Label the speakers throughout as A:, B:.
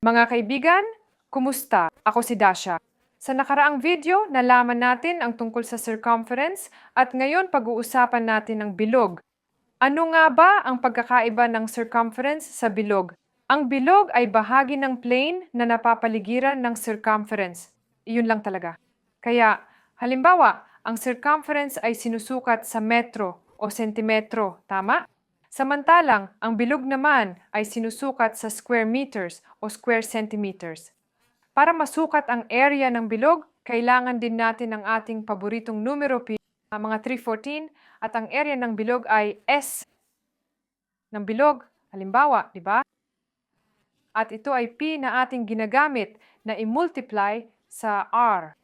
A: Mga kaibigan, kumusta? Ako si Dasha. Sa nakaraang video, nalaman natin ang tungkol sa circumference at ngayon pag-uusapan natin ang bilog. Ano nga ba ang pagkakaiba ng circumference sa bilog? Ang bilog ay bahagi ng plane na napapaligiran ng circumference. Iyon lang talaga. Kaya, halimbawa, ang circumference ay sinusukat sa metro o sentimetro, tama? Samantalang, ang bilog naman ay sinusukat sa square meters o square centimeters. Para masukat ang area ng bilog, kailangan din natin ang ating paboritong numero pi, mga 314, at ang area ng bilog ay S ng bilog, halimbawa, di ba? At ito ay P na ating ginagamit na i-multiply sa R.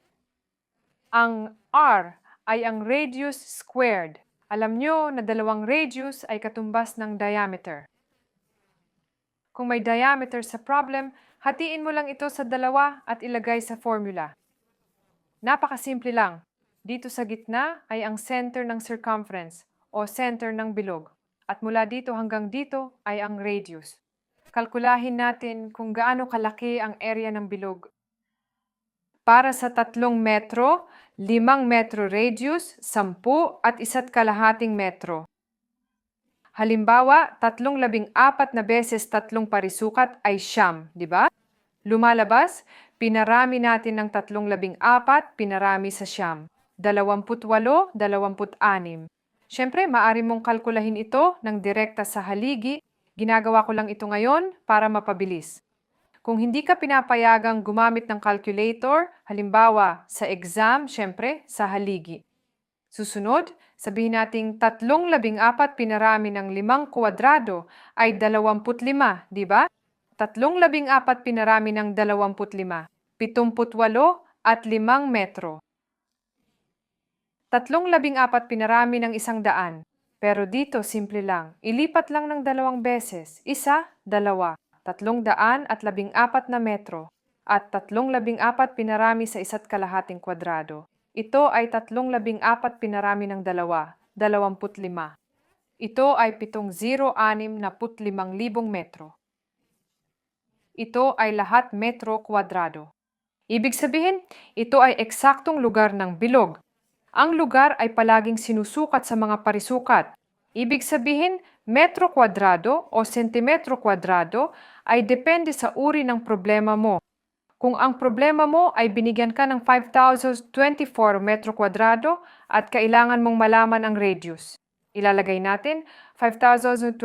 A: Ang R ay ang radius squared. Alam nyo na dalawang radius ay katumbas ng diameter. Kung may diameter sa problem, hatiin mo lang ito sa dalawa at ilagay sa formula. Napakasimple lang. Dito sa gitna ay ang center ng circumference o center ng bilog. At mula dito hanggang dito ay ang radius. Kalkulahin natin kung gaano kalaki ang area ng bilog. Para sa 3 metro, 5 metro radius, 10 at 1.5 metro. Halimbawa, 314 na beses 3 parisukat ay 9, di ba? Lumalabas, pinarami natin ng 314, pinarami sa 9. 28, 26. Siyempre, maaari mong kalkulahin ito ng direkta sa haligi. Ginagawa ko lang ito ngayon para mapabilis. Kung hindi ka pinapayagang gumamit ng calculator, halimbawa sa exam, siyempre, sa haligi. Susunod, sabihin nating 314 pinarami ng 5 kwadrado ay 25, di ba? 314 pinarami ng 25, 78 at 5 metro. 314 pinarami ng 100. Pero dito, simple lang. Ilipat lang ng 2 beses. 1, 2. 314 na metro. At 314 pinarami sa 1.5 kwadrado. Ito ay 314 pinarami ng 2, 25. Ito ay 7,065,000 metro. Ito ay lahat metro kwadrado. Ibig sabihin, ito ay eksaktong lugar ng bilog. Ang lugar ay palaging sinusukat sa mga parisukat. Ibig sabihin, metro kwadrado o sentimetro kwadrado ay depende sa uri ng problema mo. Kung ang problema mo ay binigyan ka ng 5,024 metro kwadrado at kailangan mong malaman ang radius. Ilalagay natin, 5,024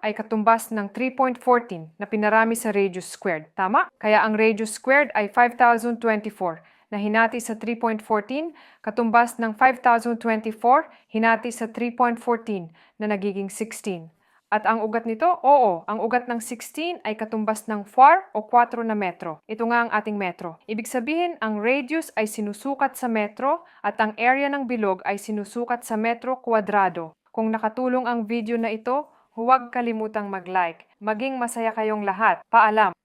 A: ay katumbas ng 3.14 na pinarami sa radius squared. Tama? Kaya ang radius squared ay 5,024 na hinati sa 3.14 katumbas ng 5,024 hinati sa 3.14 na nagiging 16. At ang ugat nito, oo, ang ugat ng 16 ay katumbas ng 4 o 4 na metro. Ito nga ang ating metro. Ibig sabihin, ang radius ay sinusukat sa metro at ang area ng bilog ay sinusukat sa metro kwadrado. Kung nakatulong ang video na ito, huwag kalimutang mag-like. Maging masaya kayong lahat. Paalam!